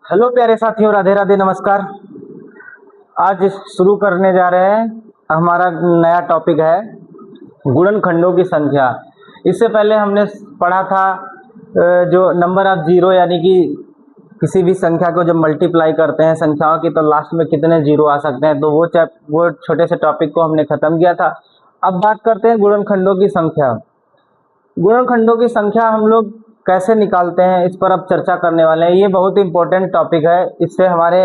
Hello प्यारे साथियों, राधे राधे, नमस्कार। आज शुरू करने जा रहे हैं। हमारा नया टॉपिक है गुणनखंडों की संख्या। इससे पहले हमने पढ़ा था जो नंबर ऑफ जीरो, यानी कि किसी भी संख्या को जब मल्टीप्लाई करते हैं संख्याओं की तो लास्ट में कितने जीरो आ सकते हैं, तो वो छोटे से टॉपिक को हमने खत्म किया था। अब बात करते हैं गुणनखंडों की संख्या। गुणनखंडों की संख्या हम लोग कैसे निकालते हैं, इस पर अब चर्चा करने वाले हैं। ये बहुत इंपॉर्टेंट टॉपिक है। इससे हमारे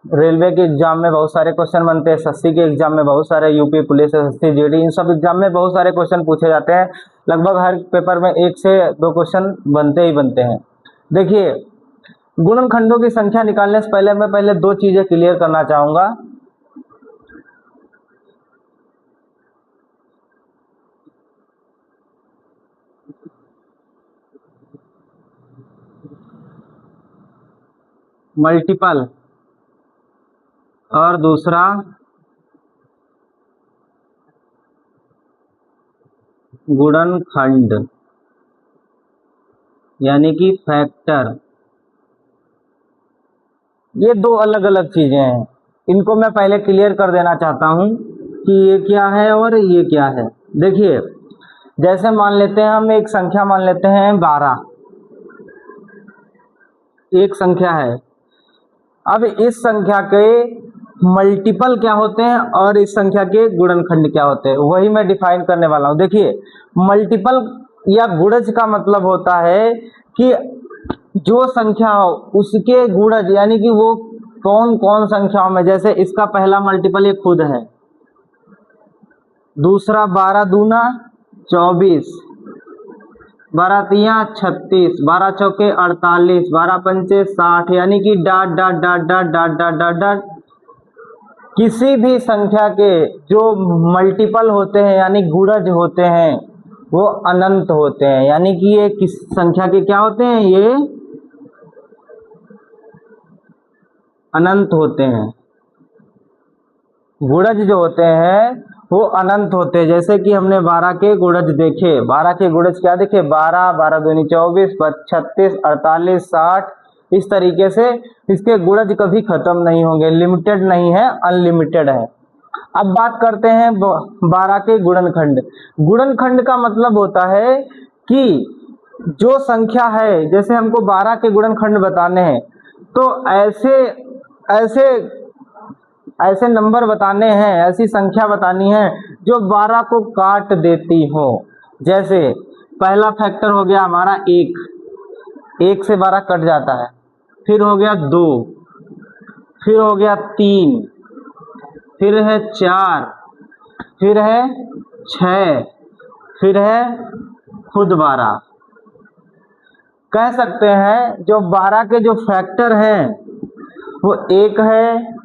रेलवे के एग्जाम में बहुत सारे क्वेश्चन बनते हैं, एसएससी के एग्जाम में बहुत सारे, यूपी पुलिस, एसएससी, जीडी, इन सब एग्जाम में बहुत सारे क्वेश्चन पूछे जाते हैं। लगभग हर पेपर में 1 से 2 क्वेश्चन बनते ही बनते हैं। देखिए, गुणनखंडों की संख्या निकालने से पहले मैं दो चीजें क्लियर करना चाहूंगा। मल्टीपल और दूसरा गुणनखंड, यानी कि फैक्टर। ये दो अलग अलग चीजें हैं। इनको मैं पहले क्लियर कर देना चाहता हूं कि ये क्या है और ये क्या है। देखिए, जैसे मान लेते हैं, हम एक संख्या मान लेते हैं 12, एक संख्या है। अब इस संख्या के मल्टीपल क्या होते हैं और इस संख्या के गुणनखंड क्या होते हैं, वही मैं डिफाइन करने वाला हूं। देखिए, मल्टीपल या गुणज का मतलब होता है कि जो संख्या हो उसके गुणज, यानी कि वो कौन कौन संख्याओं में, जैसे इसका पहला मल्टीपल ये खुद है, दूसरा 12 दूना 24, 12 तिया 36, 12 चौके 48, 12 पंचे 60, यानी कि dot dot dot dot dot dot dot dot किसी भी संख्या के जो मल्टीपल होते हैं यानी गुणज होते हैं वो अनंत होते हैं। यानी कि ये किस संख्या के क्या होते हैं, ये अनंत होते हैं। गुणज जो होते हैं वो अनंत होते हैं। जैसे कि हमने 12 के गुणज देखे, 12 के गुणज क्या देखे, 12, 12 दूनी 24, 36, 48, 60, इस तरीके से इसके गुणज कभी खत्म नहीं होंगे, लिमिटेड नहीं है, अनलिमिटेड है। अब बात करते हैं 12 के गुणनखंड। गुणनखंड का मतलब होता है कि जो संख्या है, जैसे हमको 12 के गुणनखंड बताने हैं तो ऐसे ऐसे ऐसे नंबर बताने हैं, ऐसी संख्या बतानी है जो 12 को काट देती हो। जैसे पहला फैक्टर हो गया हमारा 1, 1 से 12 कट जाता है। फिर हो गया 2, फिर हो गया 3, फिर है 4, फिर है 6, फिर है खुद 12। कह सकते हैं जो 12 के जो फैक्टर हैं वो 1 है,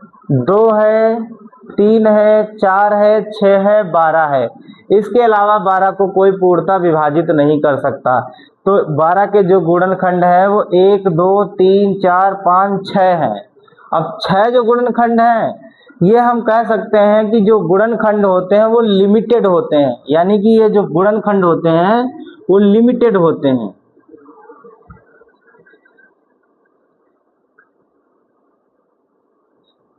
2 है, 3 है, 4 है, 6 है, 12 है। इसके अलावा 12 को कोई पूर्णतः विभाजित नहीं कर सकता। तो 12 के जो गुणनखंड है वो 1, 2, 3, 4, 5, 6 है। अब 6 जो गुणनखंड हैं ये हम कह सकते हैं कि जो गुणनखंड होते हैं वो लिमिटेड होते हैं। यानी कि ये जो गुणनखंड होते हैं वो लिमिटेड होते हैं।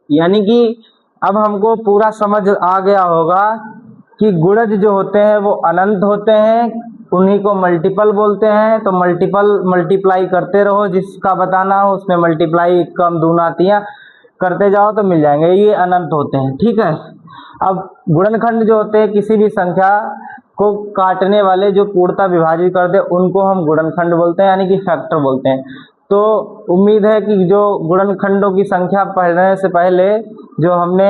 यानी कि अब हमको पूरा समझ आ गया होगा कि गुणज जो होते हैं वो अनंत होते हैं, उन्हीं को मल्टीपल बोलते हैं। तो मल्टीप्लाई करते रहो, जिसका बताना हो उसमें मल्टीप्लाई कम दूना तिया करते जाओ तो मिल जाएंगे, ये अनंत होते हैं। ठीक है। अब गुणनखंड जो होते हैं किसी भी संख्या को काटने वाले, जो पूर्णतः विभाजित कर दे, उनको हम गुणनखंड बोलते हैं, यानी कि फैक्टर बोलते हैं। तो उम्मीद है कि जो गुणनखंडों की संख्या पढ़ने से पहले जो हमने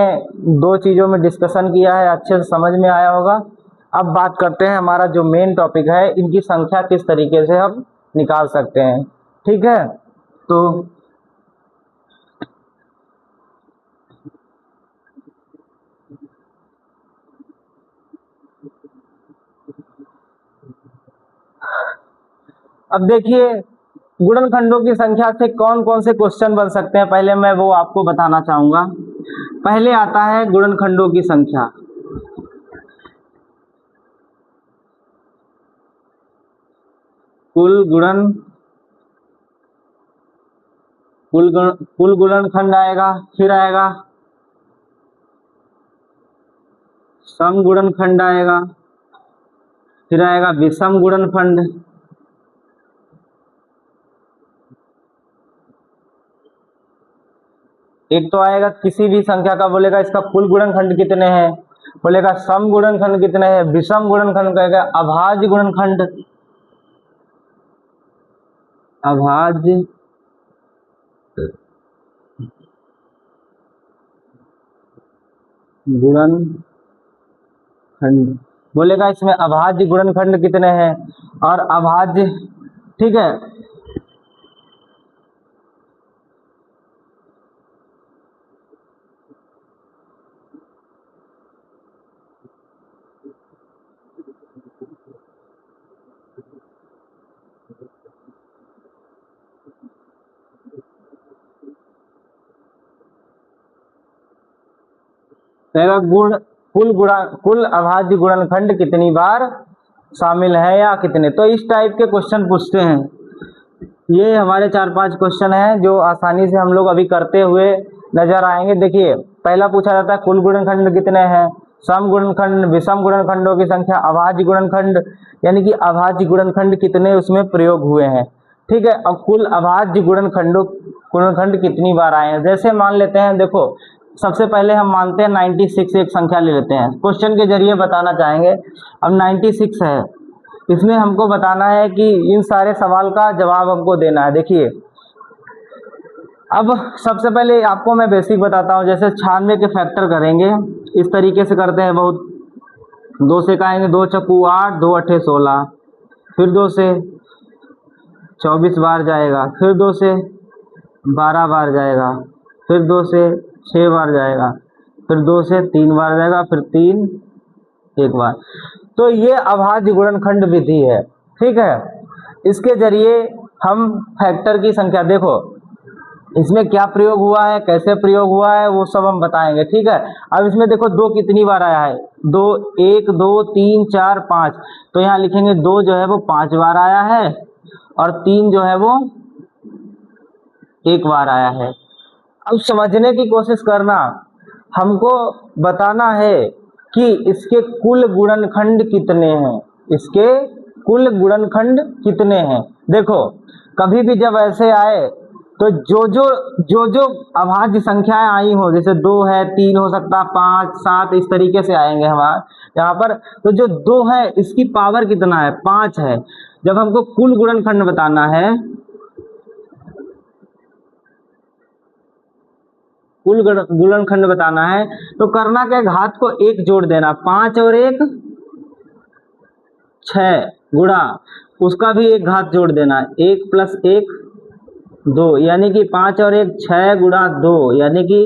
दो चीज़ों में डिस्कशन किया है अच्छे से समझ में आया होगा। अब बात करते हैं हमारा जो मेन टॉपिक है, इनकी संख्या किस तरीके से हम निकाल सकते हैं। ठीक है। तो अब देखिए, गुणनखंडों की संख्या से कौन कौन से क्वेश्चन बन सकते हैं, पहले मैं वो आपको बताना चाहूंगा। पहले आता है गुणनखंडों की संख्या। कुल कुल गुणनखंड आएगा, फिर आएगा सम गुणनखंड आएगा, फिर आएगा विषम गुणनखंड, एक तो आएगा किसी भी संख्या का बोलेगा इसका कुल गुणनखंड कितने हैं, बोलेगा सम गुणनखंड कितने हैं, विषम गुणनखंड कहेगा, अभाज्य गुणनखंड, अभाज्य गुणनखंड बोलेगा इसमें अभाज्य गुणनखंड कितने हैं और अभाज्य, ठीक है। कुल अभाज्य गुणनखंड कितनी बार शामिल है या कितने, तो इस टाइप के क्वेश्चन पूछते हैं। ये हमारे 4-5 क्वेश्चन हैं जो आसानी से हम लोग अभी करते हुए नजर आएंगे। देखिए पहला पूछा जाता है कुल गुणनखंड कितने हैं, सम गुणनखंड, विषम गुणनखंडों की संख्या, अभाज्य गुणनखंड यानी कि अभाज्य गुणनखंड कितने उसमें प्रयोग हुए हैं, ठीक है। अब कुल अभाज्य गुणनखंड कितनी बार आए हैं, जैसे मान लेते हैं, देखो सबसे पहले हम मानते हैं 96 एक संख्या ले लेते हैं, क्वेश्चन के जरिए बताना चाहेंगे। अब 96 है, इसमें हमको बताना है कि इन सारे सवाल का जवाब हमको देना है। देखिए अब सबसे पहले आपको मैं बेसिक बताता हूँ, जैसे 96 के फैक्टर करेंगे इस तरीके से करते हैं, बहुत 2 से कहेंगे 2 चक्कू 8, 2 अट्ठे 16, फिर 2 से 24 बार जाएगा, फिर 2 से 12 बार जाएगा, फिर 2 से 6 बार जाएगा, फिर 2 से 3 बार जाएगा, फिर 3 एक बार। तो ये अभाज्य गुणनखंड विधि है, ठीक है। इसके जरिए हम फैक्टर की संख्या, देखो इसमें क्या प्रयोग हुआ है, कैसे प्रयोग हुआ है, वो सब हम बताएंगे, ठीक है। अब इसमें देखो 2 कितनी बार आया है, 2 1 2 3 4 5, तो यहाँ लिखेंगे 2 जो है वो 5 बार आया है और 3 जो है वो 1 बार आया है। अब समझने की कोशिश करना, हमको बताना है कि इसके कुल गुणनखंड कितने हैं, इसके कुल गुणनखंड कितने हैं। देखो कभी भी जब ऐसे आए तो जो अभाज्य संख्याएं आई हो, जैसे 2 है, 3 हो सकता, 5 7 इस तरीके से आएंगे हमारे यहाँ पर, तो जो 2 है इसकी पावर कितना है, 5 है। जब हमको कुल गुणनखंड बताना है, कुल गुणनखंड बताना है तो करना क्या, घात को 1 जोड़ देना, 5 और 1 6 गुणा उसका भी 1 घात जोड़ देना, 1 + 1 2, यानी कि 5 और 1 6 गुणा 2, यानी कि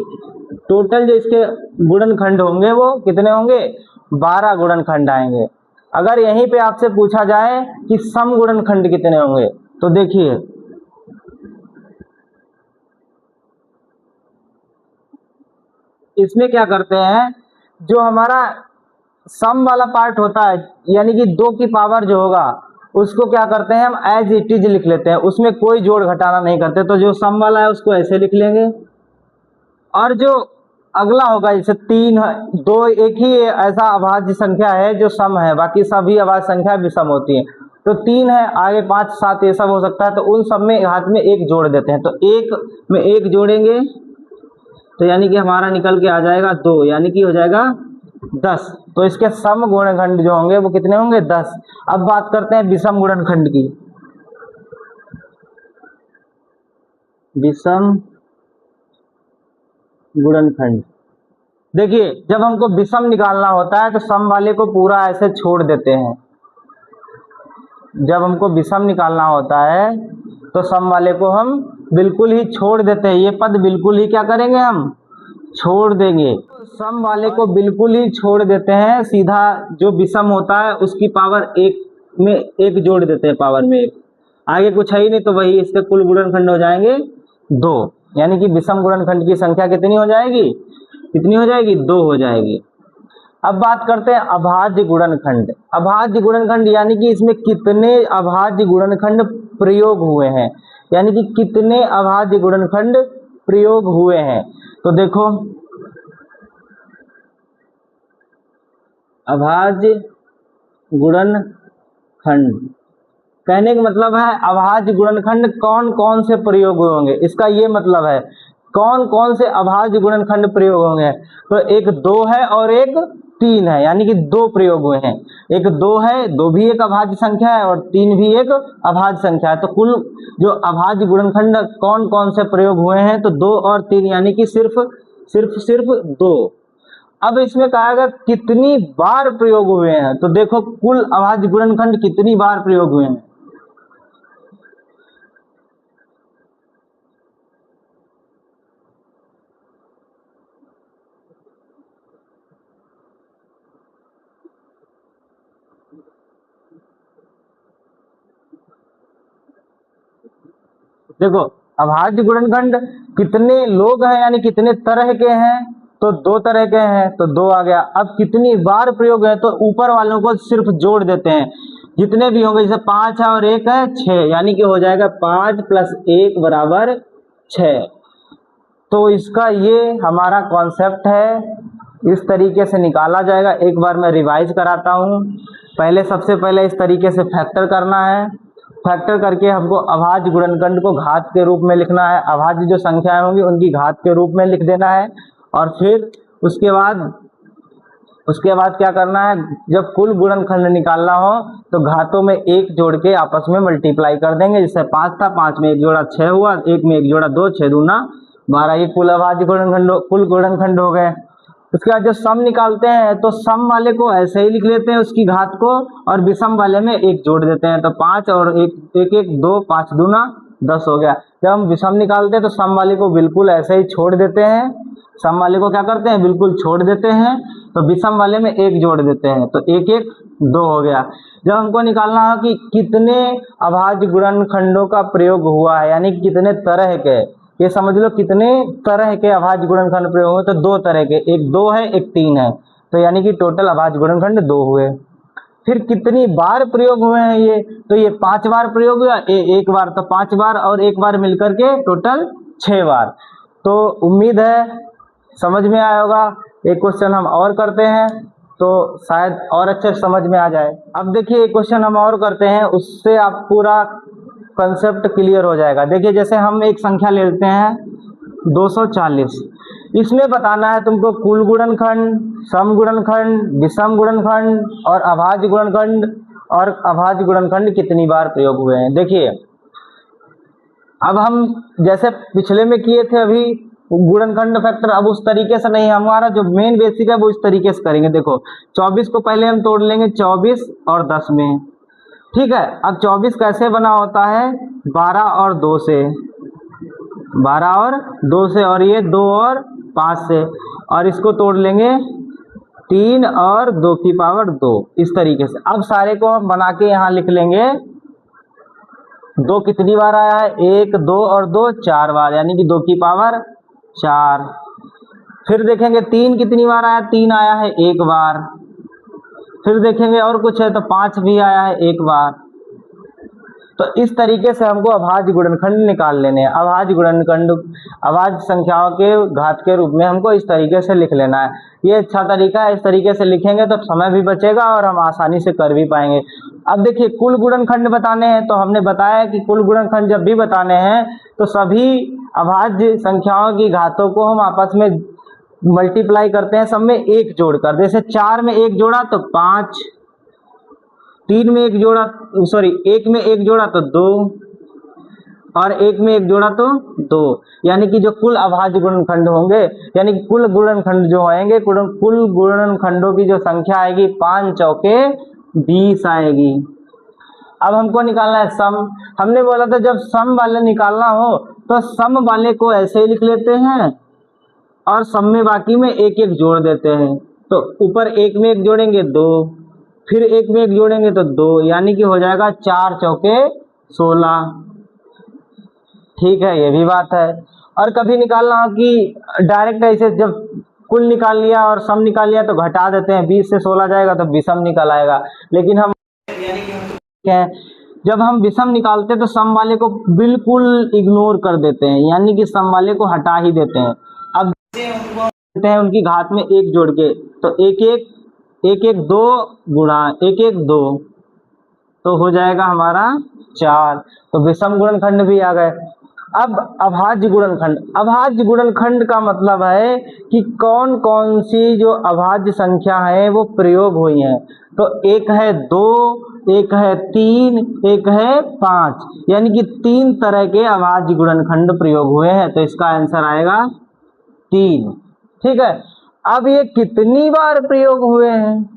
टोटल जो इसके गुणनखंड होंगे वो कितने होंगे, 12 गुणनखंड आएंगे। अगर यहीं पे आपसे पूछा जाए कि सम गुणनखंड कितने होंगे, तो देखिए इसमें क्या करते हैं, जो हमारा सम वाला पार्ट होता है यानी कि 2 की पावर जो होगा उसको क्या करते हैं हम एज इट इज लिख लेते हैं, उसमें कोई जोड़ घटाना नहीं करते। तो जो सम वाला है उसको ऐसे लिख लेंगे, और जो अगला होगा जैसे 3 2 एक ही ऐसा अभाज्य संख्या है जो सम है, बाकी सभी अभाज्य संख्या विषम होती है। तो 3 है, आगे 5 7 ये सब हो सकता है, तो उन सब में हाथ में 1 जोड़ देते हैं। तो 1 में 1 जोड़ेंगे तो यानी कि हमारा निकल के आ जाएगा 2, यानी कि हो जाएगा 10। तो इसके सम गुणनखंड जो होंगे वो कितने होंगे, 10। अब बात करते हैं विषम गुणनखंड की। विषम गुणनखंड, देखिए जब हमको विषम निकालना होता है तो सम वाले को पूरा ऐसे छोड़ देते हैं। जब हमको विषम निकालना होता है तो सम वाले को हम बिल्कुल ही छोड़ देते हैं, ये पद बिल्कुल ही क्या करेंगे, हम छोड़ देंगे। तो सम वाले को बिल्कुल ही छोड़ देते हैं, सीधा जो विषम होता है उसकी पावर 1 में 1 जोड़ देते हैं, पावर में 1, आगे कुछ है ही नहीं, तो वही इसके कुल गुणनखंड हो जाएंगे 2, यानी कि विषम गुणनखंड की संख्या कितनी हो जाएगी, कितनी हो जाएगी, 2 हो जाएगी। अब बात करते हैं अभाज्य गुणनखंड। अभाज्य गुणनखंड यानी कि इसमें कितने अभाज्य गुणनखंड प्रयोग हुए हैं, यानी कि कितने अभाज्य गुणनखंड प्रयोग हुए हैं। तो देखो अभाज्य गुणनखंड कहने का मतलब है अभाज्य गुणनखंड कौन कौन से प्रयोग हुए होंगे, इसका ये मतलब है कौन कौन से अभाज्य गुणनखंड प्रयोग होंगे। तो एक 2 है और एक 3 है, यानी कि 2 प्रयोग हुए हैं। एक 2 है, 2 भी एक अभाज्य संख्या है और 3 भी एक अभाज्य संख्या है। तो कुल जो अभाज्य गुणनखंड कौन कौन से प्रयोग हुए हैं, तो 2 और 3, यानी कि सिर्फ 2। अब इसमें कहा गया कितनी बार प्रयोग हुए हैं, तो देखो कुल अभाज्य गुणनखंड कितनी बार प्रयोग हुए हैं। देखो अभाज्य गुणनखंड कितने लोग हैं, यानी कितने तरह के हैं, तो 2 तरह के हैं, तो 2 आ गया। अब कितनी बार प्रयोग है, तो ऊपर वालों को सिर्फ जोड़ देते हैं, जितने भी होंगे, जैसे 5 है और 1 है 6, यानी कि हो जाएगा 5 + 1 = 6। तो इसका ये हमारा कॉन्सेप्ट है, इस तरीके से निकाला जाएगा। एक बार मैं रिवाइज कराता हूँ। पहले सबसे पहले इस तरीके से फैक्टर करना है, फैक्टर करके हमको अभाज्य गुणनखंड को घात के रूप में लिखना है, अभाज्य जो संख्याएं होंगी उनकी घात के रूप में लिख देना है। और फिर उसके बाद क्या करना है, जब कुल गुणनखंड निकालना हो तो घातों में 1 जोड़ के आपस में मल्टीप्लाई कर देंगे। जैसे 5 था, 5 में 1 जोड़ा 6 हुआ, 1 में 1 जोड़ा 2, 6 दूना 12, ये कुल अभाज्य कुल गुणनखंड हो गए। उसके बाद जब सम निकालते हैं तो सम वाले को ऐसे ही लिख लेते हैं उसकी घात को, और विषम वाले में 1 जोड़ देते हैं। तो 5 और 1 2, 5 दूना 10 हो गया। जब हम विषम निकालते हैं तो सम वाले को बिल्कुल ऐसे ही छोड़ देते हैं, सम वाले को क्या करते हैं, बिल्कुल छोड़ देते हैं। तो विषम वाले में 1 जोड़ देते हैं, तो 1 1 2 हो गया। जब हमको निकालना है कि कितने अभाज्य गुणनखंडों का प्रयोग हुआ है, यानी कितने तरह के, ये समझ लो कितने तरह के अभाज्य गुणनखंड प्रयोग हुए, तो 2 तरह के, एक 2 है एक 3 है, तो यानी कि टोटल अभाज्य गुणनखंड 2 हुए। फिर कितनी बार प्रयोग हुए हैं ये, तो ये 5 बार प्रयोग हुआ, एक बार, तो 5 बार और 1 बार मिलकर के टोटल 6 बार। तो उम्मीद है समझ में आया होगा। एक क्वेश्चन हम और करते हैं तो शायद और अच्छे से समझ में आ जाए। अब देखिए एक क्वेश्चन हम और करते हैं, उससे आप पूरा कंसेप्ट क्लियर हो जाएगा। देखिए जैसे हम एक संख्या ले लेते हैं 240, इसमें बताना है तुमको कुल गुणनखंड, सम गुणनखंड, विषम गुणनखंड और अभाज्य गुणनखंड, और अभाज्य गुणनखंड कितनी बार प्रयोग हुए हैं। देखिए अब हम जैसे पिछले में किए थे अभी गुणनखंड फैक्टर, अब उस तरीके से नहीं, हमारा जो मेन बेसिक है वो इस तरीके से करेंगे। देखो 24 को पहले हम तोड़ लेंगे 24 और 10 में, ठीक है। अब 24 कैसे बना होता है, 12 और 2 से, 12 और 2 से, और ये 2 और 5 से, और इसको तोड़ लेंगे 3 और 2 की पावर 2, इस तरीके से। अब सारे को हम बना के यहाँ लिख लेंगे। 2 कितनी बार आया है, 1 2 और 2 4 बार, यानी कि 2 की पावर 4। फिर देखेंगे 3 कितनी बार आया, 3 आया है 1 बार। फिर देखेंगे और कुछ है तो 5 भी आया है 1 बार। तो इस तरीके से हमको अभाज्य गुणनखंड निकाल लेने हैं। अभाज्य गुणनखंड अभाज्य संख्याओं के घात के रूप में हमको इस तरीके से लिख लेना है। ये अच्छा तरीका है, इस तरीके से लिखेंगे तो समय भी बचेगा और हम आसानी से कर भी पाएंगे। अब देखिए कुल गुणनखंड बताने हैं, तो हमने बताया कि कुल गुणनखंड जब भी बताने हैं तो सभी अभाज्य संख्याओं की घातों को हम आपस में मल्टीप्लाई करते हैं, सब में 1 जोड़कर। जैसे 4 में 1 जोड़ा तो 5, 3 में 1 जोड़ा, सॉरी 1 में 1 जोड़ा तो 2, और 1 में 1 जोड़ा तो 2, यानी कि जो कुल अभाज्य गुणनखंड होंगे, यानी कि कुल गुणनखंड जो होंगे, कुल गुणनखंडों की जो संख्या आएगी 5 चौके 20 आएगी। अब हमको निकालना है सम। हमने बोला था जब सम वाले निकालना हो तो सम वाले को ऐसे ही लिख लेते हैं और सम में बाकी में 1 1 जोड़ देते हैं। तो ऊपर 1 में 1 जोड़ेंगे 2, फिर 1 में 1 जोड़ेंगे तो 2, यानी कि हो जाएगा 4 चौके 16। ठीक है, ये भी बात है। और कभी निकालना हो कि डायरेक्ट ऐसे जब कुल निकाल लिया और सम निकाल लिया तो घटा देते हैं, 20 से 16 जाएगा तो विषम निकल आएगा। लेकिन हम जब हम विषम निकालते हैं तो सम वाले को बिल्कुल इग्नोर कर देते हैं, यानी कि सम वाले को हटा ही देते हैं। अब देते हैं उनकी घात में एक जोड़ के, तो एक एक दो गुणा एक एक दो, तो हो जाएगा हमारा 4। तो विषम गुणनखंड भी आ गए। अब अभाज्य गुणनखंड, अभाज्य गुणनखंड का मतलब है कि कौन कौन सी जो अभाज्य संख्या है वो प्रयोग हुई है। तो एक है 2, एक है 3, एक है 5, यानी कि 3 तरह के अभाज्य गुणनखंड प्रयोग हुए हैं। तो इसका आंसर आएगा 3। ठीक है, अब ये कितनी बार प्रयोग हुए हैं,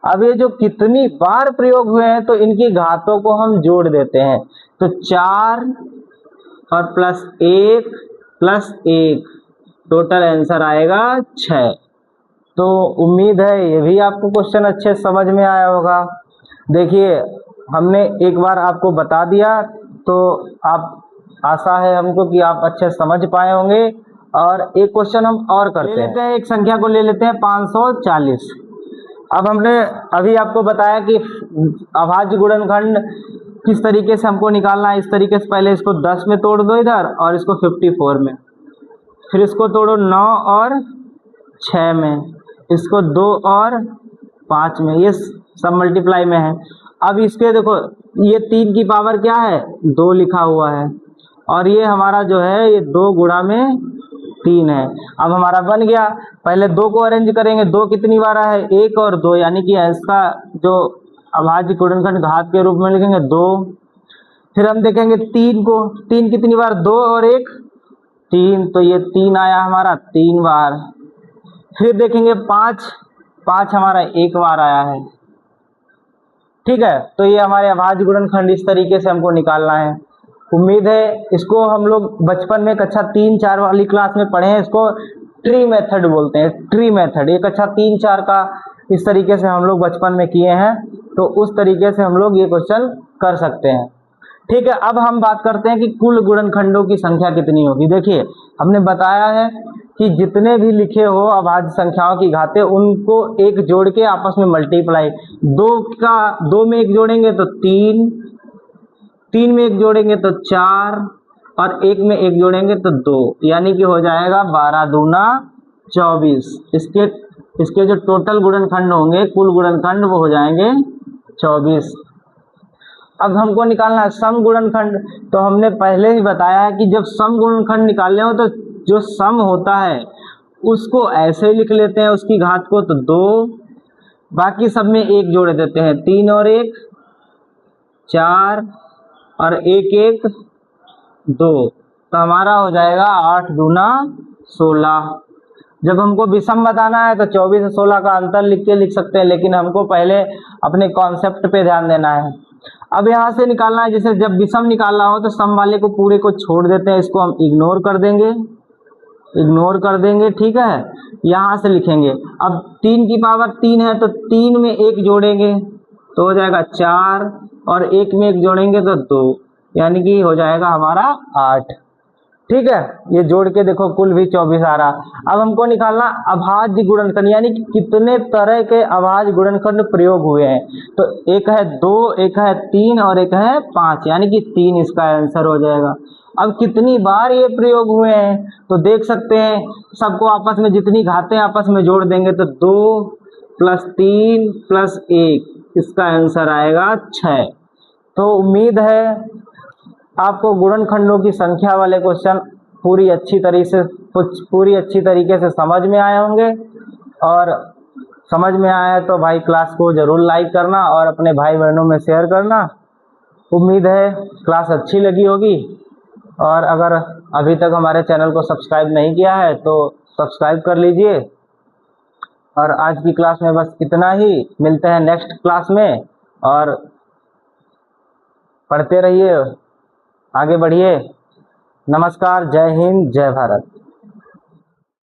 अब ये जो कितनी बार प्रयोग हुए हैं तो इनकी घातों को हम जोड़ देते हैं। तो 4 और प्लस 1 प्लस 1, टोटल आंसर आएगा 6। तो उम्मीद है ये भी आपको क्वेश्चन अच्छे समझ में आया होगा। देखिए हमने एक बार आपको बता दिया, तो आप आशा है हमको कि आप अच्छे समझ पाए होंगे। और एक क्वेश्चन हम और करते हैं, एक संख्या को ले लेते हैं 540। अब हमने अभी आपको बताया कि अभाज्य गुणनखंड किस तरीके से हमको निकालना है। इस तरीके से पहले इसको 10 में तोड़ दो इधर, और इसको 54 में, फिर इसको तोड़ो 9 और 6 में, इसको 2 और 5 में, ये सब मल्टीप्लाई में है। अब इसके देखो ये 3 की पावर क्या है, 2 लिखा हुआ है, और ये हमारा जो है ये 2 गुणा में 3 है। अब हमारा बन गया। पहले 2 को अरेंज करेंगे, 2 कितनी बार है, 1 और 2, यानी कि इसका जो अभाज्य गुणनखंड घात के रूप में लिखेंगे 2। फिर हम देखेंगे 3 को, 3 कितनी बार, 2 और 1 3, तो ये 3 आया हमारा 3 बार। फिर देखेंगे 5, 5 हमारा 1 बार आया है। ठीक है, तो ये हमारे अभाज्य गुणनखंड इस तरीके से हमको निकालना है। उम्मीद है इसको हम लोग बचपन में कक्षा 3-4 वाली क्लास में पढ़े हैं। इसको ट्री मेथड बोलते हैं, ट्री मेथड। ये कक्षा 3-4 का इस तरीके से हम लोग बचपन में किए हैं, तो उस तरीके से हम लोग ये क्वेश्चन कर सकते हैं। ठीक है, अब हम बात करते हैं कि कुल गुणनखंडों की संख्या कितनी होगी। देखिए हमने बताया है कि जितने भी लिखे हो अभाज्य संख्याओं की घातें, उनको एक जोड़ के आपस में मल्टीप्लाई, 2 में एक जोड़ेंगे तो 3, 3 में एक जोड़ेंगे तो 4, और 1 में एक जोड़ेंगे तो 2, यानी कि हो जाएगा 12 दूना 24। इसके जो टोटल गुणनखंड होंगे, कुल गुणनखंड, वो हो जाएंगे 24। अब हमको निकालना है सम गुणनखंड। तो हमने पहले ही बताया है कि जब सम गुणनखंड निकालने हो तो जो सम होता है उसको ऐसे लिख लेते हैं, उसकी घात को, तो 2, बाकी सब में 1 जोड़ देते हैं, 3 और 1 4, और 1 1 2, तो हमारा हो जाएगा 8 दूना 16। जब हमको विषम बताना है तो 24 और 16 का अंतर लिख के लिख सकते हैं, लेकिन हमको पहले अपने कॉन्सेप्ट पे ध्यान देना है। अब यहाँ से निकालना है, जैसे जब विषम निकालना हो तो सम वाले को पूरे को छोड़ देते हैं, इसको हम इग्नोर कर देंगे, ठीक है। यहाँ से लिखेंगे, अब 3 की पावर 3 है तो 3 में 1 जोड़ेंगे तो हो जाएगा 4, और 1 में 1 जोड़ेंगे तो 2, यानी कि हो जाएगा हमारा 8। ठीक है, ये जोड़ के देखो कुल भी 24 आ रहा। अब हमको निकालना अभाज्य गुणनखंड, यानी कि कितने तरह के अभाज्य गुणनखंड प्रयोग हुए हैं। तो एक है 2, एक है 3 और एक है 5, यानी कि 3 इसका आंसर हो जाएगा। अब कितनी बार ये प्रयोग हुए हैं तो देख सकते हैं, सबको आपस में जितनी घातें आपस में जोड़ देंगे तो 2 + 3 + 1, इसका आंसर आएगा 6। तो उम्मीद है आपको गुणनखंडों की संख्या वाले क्वेश्चन पूरी अच्छी तरीके से समझ में आए होंगे। और समझ में आया तो भाई क्लास को ज़रूर लाइक करना और अपने भाई बहनों में शेयर करना। उम्मीद है क्लास अच्छी लगी होगी, और अगर अभी तक हमारे चैनल को सब्सक्राइब नहीं किया है तो सब्सक्राइब कर लीजिए। और आज की क्लास में बस इतना ही, मिलते हैं नेक्स्ट क्लास में, और पढ़ते रहिए, आगे बढ़िए। नमस्कार, जय हिंद, जय भारत।